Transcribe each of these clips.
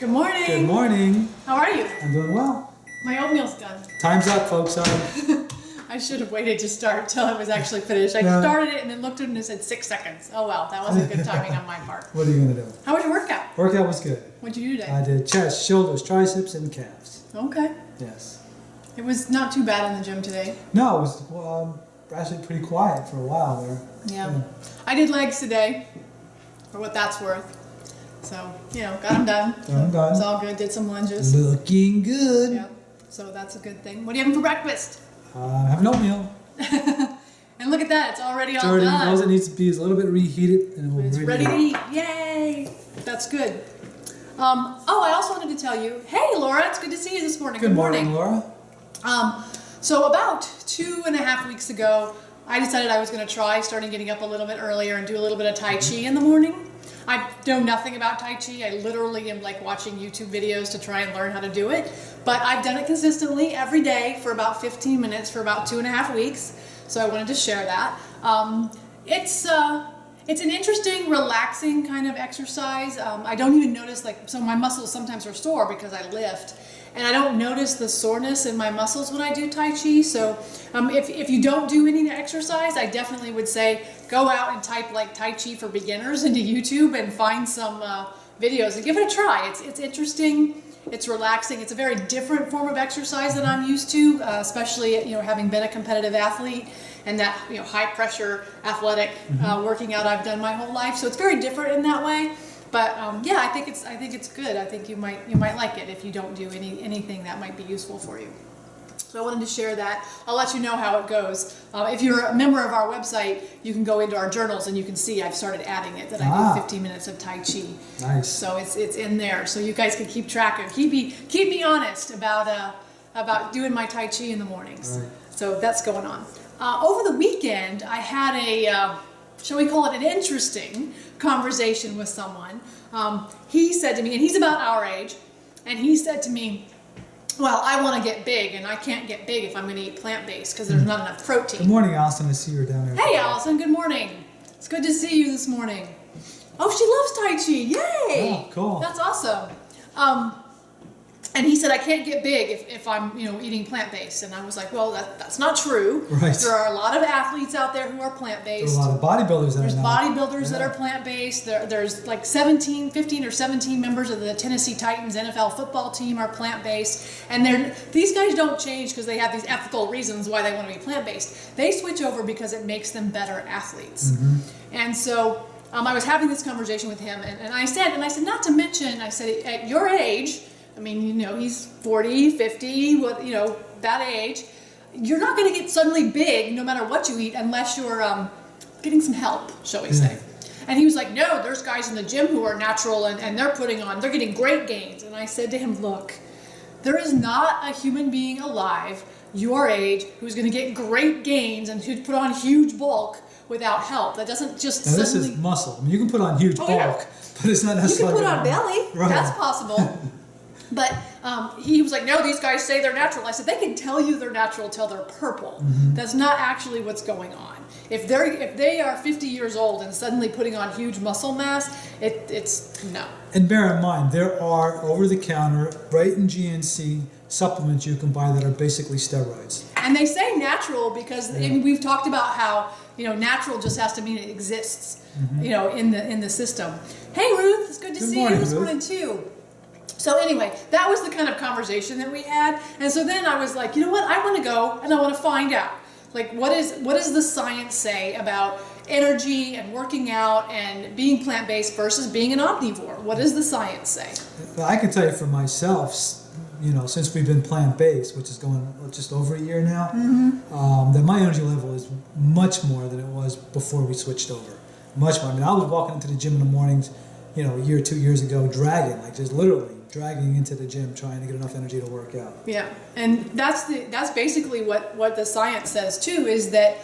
Good morning. Good morning. How are you? I'm doing well. My oatmeal's done. Time's up, folks. Sorry. I should have waited to start till it was actually finished. I started it and then looked at it and it said 6 seconds. Oh well, that wasn't good timing on my part. What are you going to do? How was your workout? Workout was good. What'd you do today? I did chest, shoulders, triceps, and calves. Okay. Yes. It was not too bad in the gym today. No, it was actually pretty quiet for a while there. Yeah. I did legs today, for what that's worth. So, got them done. It's all good. Did some lunges. Looking good. Yeah. So that's a good thing. What are you having for breakfast? Have an oatmeal. And look at that. It's already all Already, done. all it needs to be is a little bit reheated and It's ready to eat. Yay! That's good. I also wanted to tell you, hey Laura, it's good to see you this morning. Good morning, Laura. So about 2.5 weeks ago, I decided I was going to try starting getting up a little bit earlier and do a little bit of Tai Chi in the morning. I know nothing about Tai Chi. I literally am like watching YouTube videos to try and learn how to do it. But I've done it consistently every day for about 15 minutes for about 2.5 weeks. So I wanted to share that. It's an interesting, relaxing kind of exercise. I don't even notice, so my muscles sometimes are sore because I lift. And I don't notice the soreness in my muscles when I do Tai Chi. So if you don't do any exercise, I definitely would say go out and type like Tai Chi for beginners into YouTube and find some videos and give it a try. It's interesting. It's relaxing. It's a very different form of exercise than I'm used to, especially having been a competitive athlete and that high pressure athletic working out I've done my whole life. So it's very different in that way. But I think it's good. I think you might like it if you don't do anything that might be useful for you. So I wanted to share that. I'll let you know how it goes. If you're a member of our website, you can go into our journals and you can see I've started adding it that I do 15 minutes of Tai Chi. Nice. So it's in there, so you guys can keep track of keep me honest about doing my Tai Chi in the mornings. Right. So that's going on. Over the weekend, I had a shall we call it an interesting conversation with someone. He said to me, and he's about our age, and he said to me, well, I want to get big, and I can't get big if I'm going to eat plant-based because there's not enough protein. Good morning, Allison. I see you're down there. Hey, Allison. Good morning. It's good to see you this morning. Oh, she loves Tai Chi. Yay! Oh, cool. That's awesome. And he said, I can't get big if I'm, eating plant-based. And I was like, well, that's not true. Right. There are a lot of athletes out there who are plant-based. There are a lot of bodybuilders There's bodybuilders that are plant-based. There's like 15 or 17 members of the Tennessee Titans NFL football team are plant-based. And these guys don't change because they have these ethical reasons why they want to be plant-based. They switch over because it makes them better athletes. Mm-hmm. And so I was having this conversation with him, and I said, not to mention, I said, at your age, I mean, he's 40, 50, that age. You're not going to get suddenly big no matter what you eat unless you're getting some help, shall we say. And he was like, no, there's guys in the gym who are natural and they're getting great gains. And I said to him, look, there is not a human being alive your age who's going to get great gains and who'd put on huge bulk without help. That doesn't just now, this is muscle. I mean, you can put on huge bulk, but it's not necessarily. You can put on belly. Right. That's possible. But he was like, no, these guys say they're natural. I said, they can tell you they're natural till they're purple. Mm-hmm. That's not actually what's going on. If they are 50 years old and suddenly putting on huge muscle mass, it's no. And bear in mind, there are over-the-counter, Brighton GNC supplements you can buy that are basically steroids. And they say natural because we've talked about how natural just has to mean it exists, in the system. Hey Ruth, it's good to see you this morning too. So anyway, that was the kind of conversation that we had. And so then I was like, you know what? I want to go and I want to find out. Like, what does the science say about energy and working out and being plant-based versus being an omnivore? What does the science say? Well, I can tell you for myself, since we've been plant-based, which is going just over a year now, that my energy level is much more than it was before we switched over. Much more. I mean, I was walking into the gym in the mornings, a year or 2 years ago, just literally dragging into the gym trying to get enough energy to work out. Yeah, and that's basically what the science says too, is that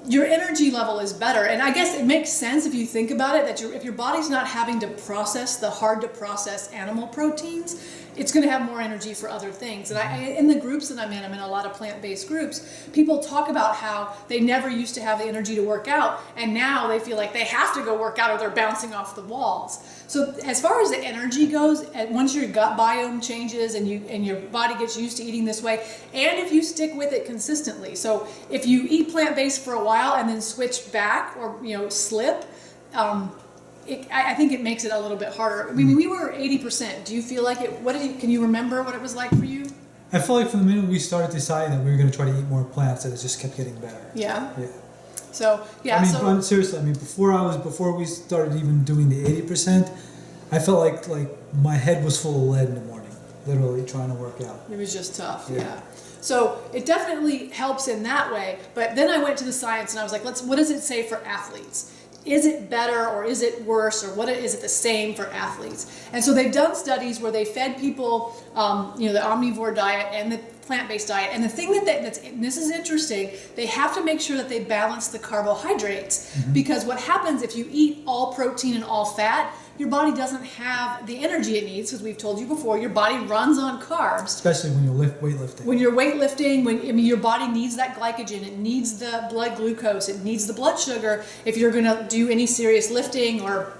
your energy level is better. And I guess it makes sense if you think about it, that if your body's not having to process the hard to process animal proteins, it's going to have more energy for other things. And in the groups that I'm in a lot of plant-based groups, people talk about how they never used to have the energy to work out, and now they feel like they have to go work out or they're bouncing off the walls. So as far as the energy goes, once your gut biome changes and your body gets used to eating this way, and if you stick with it consistently. So if you eat plant-based for a while and then switch back or slip, I think it makes it a little bit harder. I mean, we were 80%. Do you feel like it? Can you remember what it was like for you? I feel like from the minute we started deciding that we were going to try to eat more plants, that it just kept getting better. Yeah. Yeah. So yeah. I mean, seriously. I mean, before we started even doing the 80%, I felt like my head was full of lead in the morning, literally trying to work out. It was just tough. Yeah. So it definitely helps in that way. But then I went to the science and I was like, what does it say for athletes? Is it better or is it worse, or is it the same for athletes? And so they've done studies where they fed people, the omnivore diet and the plant-based diet. And the thing and this is interesting, they have to make sure that they balance the carbohydrates, because what happens if you eat all protein and all fat, your body doesn't have the energy it needs, because we've told you before, your body runs on carbs. Especially when you're weightlifting. When you're weightlifting, your body needs that glycogen, it needs the blood glucose, it needs the blood sugar if you're going to do any serious lifting or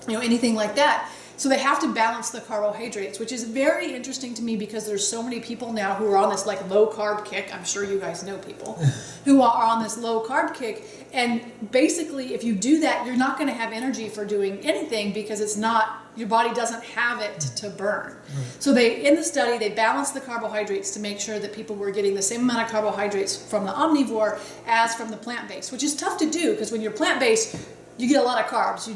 anything like that. So they have to balance the carbohydrates, which is very interesting to me because there's so many people now who are on this like low carb kick. I'm sure you guys know people who are on this low carb kick. And basically, if you do that, you're not going to have energy for doing anything because your body doesn't have it to burn. Right. So in the study, they balanced the carbohydrates to make sure that people were getting the same amount of carbohydrates from the omnivore as from the plant-based, which is tough to do because when you're plant-based, you get a lot of carbs.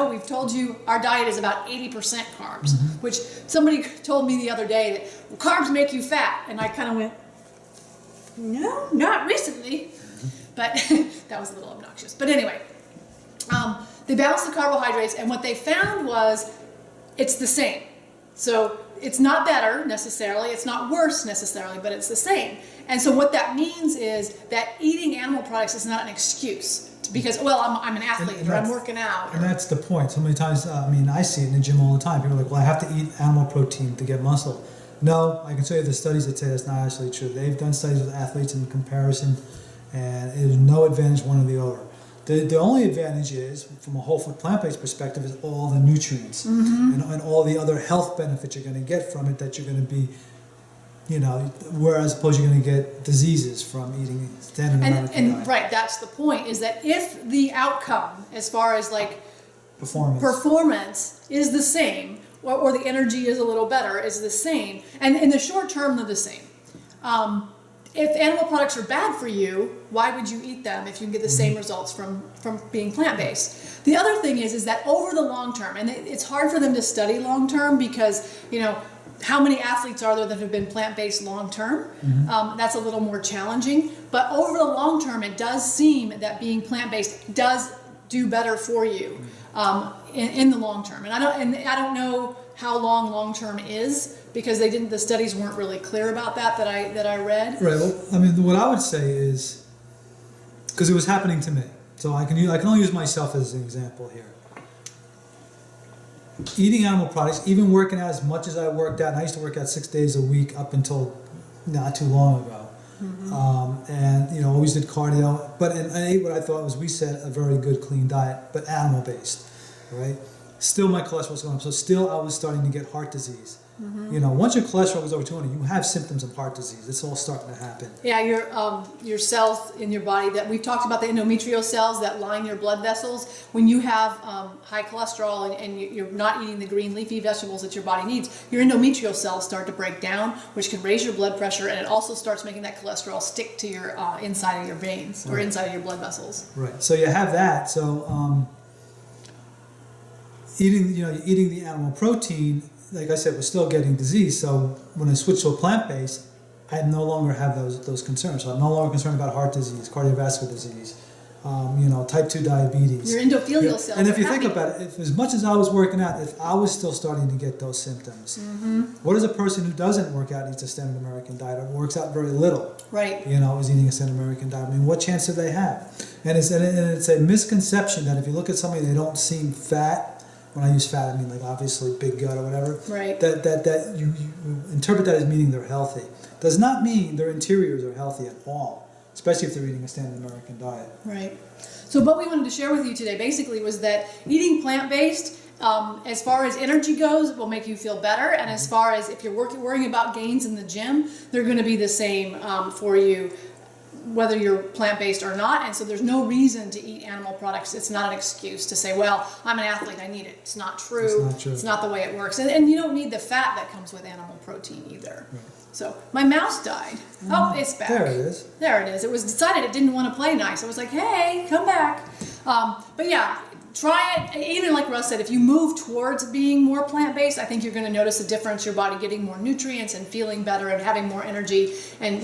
We've told you our diet is about 80% carbs, which somebody told me the other day that carbs make you fat. And I kind of went, no, not recently. But that was a little obnoxious. But anyway, they balanced the carbohydrates, and what they found was it's the same. So it's not better necessarily, it's not worse necessarily, but it's the same. And so what that means is that eating animal products is not an excuse. Because, I'm an athlete, or I'm working out. And that's the point. So many times, I see it in the gym all the time. People are like, I have to eat animal protein to get muscle. No, I can show you the studies that say that's not actually true. They've done studies with athletes in comparison, and there's no advantage one or the other. The only advantage is, from a whole food plant-based perspective, is all the nutrients and all the other health benefits you're going to get from it that you're going to be, whereas opposed you're going to get diseases from eating standard American diet. Right, that's the point, is that if the outcome, as far as like performance is the same, or the energy is a little better, is the same, and in the short term, they're the same. If animal products are bad for you, why would you eat them if you can get the same results from being plant-based? The other thing is that over the long term, and it's hard for them to study long term because, how many athletes are there that have been plant-based long term? That's a little more challenging. But over the long term, it does seem that being plant-based does do better for you in the long term. And I don't know how long term is, because the studies weren't really clear about that I read. Right. Well, what I would say is, because it was happening to me, so I can only use myself as an example here. Eating animal products, even working out as much as I worked out, and I used to work out 6 days a week up until not too long ago, and always did cardio. But I ate what I thought was, we said, a very good clean diet, but animal based, right? Still, my cholesterol was going up, so still I was starting to get heart disease. Once your cholesterol goes over 200, you have symptoms of heart disease. It's all starting to happen. Yeah, your cells in your body that we've talked about, the endometrial cells that line your blood vessels. When you have high cholesterol and you're not eating the green leafy vegetables that your body needs, your endometrial cells start to break down, which can raise your blood pressure, and it also starts making that cholesterol stick to your inside of your veins or inside of your blood vessels. Right. So you have that. So eating the animal protein, like I said, was still getting disease. So when I switched to a plant-based, I no longer have those concerns. So I'm no longer concerned about heart disease, cardiovascular disease, type 2 diabetes. Your endothelial cells. And if you think about it, if as much as I was working out, if I was still starting to get those symptoms, what is a person who doesn't work out, eats a standard American diet, or works out very little? Right. Is eating a standard American diet. What chance do they have? And it's a misconception that if you look at somebody, they don't seem fat, when I use fat, I mean like obviously big gut or whatever. Right. That you interpret that as meaning they're healthy. Does not mean their interiors are healthy at all, especially if they're eating a standard American diet. Right. So what we wanted to share with you today basically was that eating plant-based, as far as energy goes, will make you feel better, and as far as if you're worrying about gains in the gym, they're going to be the same for you, whether you're plant-based or not. And so there's no reason to eat animal products. It's not an excuse to say, well, I'm an athlete, I need it. It's not true. It's not true. It's not the way it works. And you don't need the fat that comes with animal protein either. Right. So my mouse died. Oh, it's back. There it is. There it is. It was decided it didn't want to play nice. I was like, hey, come back. But yeah, try it. Even like Russ said, if you move towards being more plant-based, I think you're going to notice a difference. Your body getting more nutrients and feeling better and having more energy, and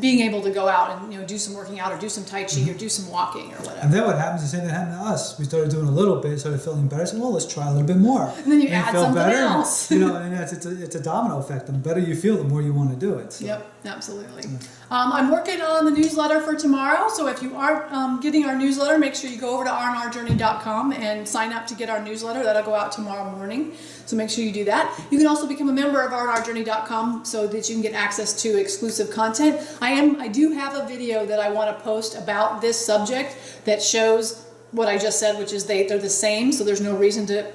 being able to go out and do some working out or do some Tai Chi or do some walking or whatever. And then what happens is the same thing happened to us. We started doing a little bit, started feeling better. So well, let's try a little bit more. And then you add feel something better, else. And it's a domino effect. The better you feel, the more you want to do it. So. Yep, absolutely. I'm working on the newsletter for tomorrow, so if you aren't getting our newsletter, make sure you go over to rnrjourney.com and sign up to get our newsletter. That'll go out tomorrow morning, so make sure you do that. You can also become a member of rnrjourney.com so that you can get access to exclusive content. I do have a video that I want to post about this subject that shows what I just said, which is they're the same, so there's no reason to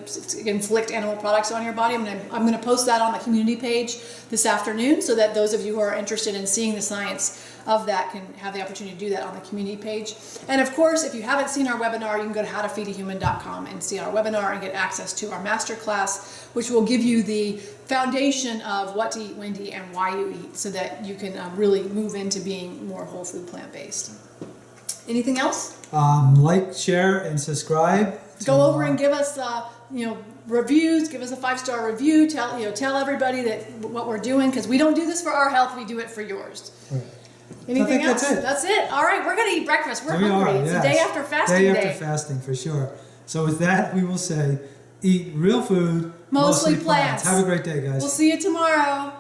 inflict animal products on your body. I'm going to post that on the community page this afternoon, so that those of you who are interested in seeing the science of that can have the opportunity to do that on the community page. And of course, if you haven't seen our webinar, you can go to howtofeedahuman.com and see our webinar and get access to our masterclass, which will give you the foundation of what to eat, when to eat, and why you eat, so that you can really move into being more whole food plant-based. Anything else? Like, share, and subscribe. Go over and give us, reviews. Give us a 5-star review. Tell everybody that what we're doing, because we don't do this for our health. We do it for yours. Right. Anything else? That's it. That's it. All right, we're gonna eat breakfast. We're We hungry. are, It's yes. a day after fasting Day day. after fasting, for sure. So with that, we will say, eat real food, Mostly plants. Have a great day, guys. We'll see you tomorrow.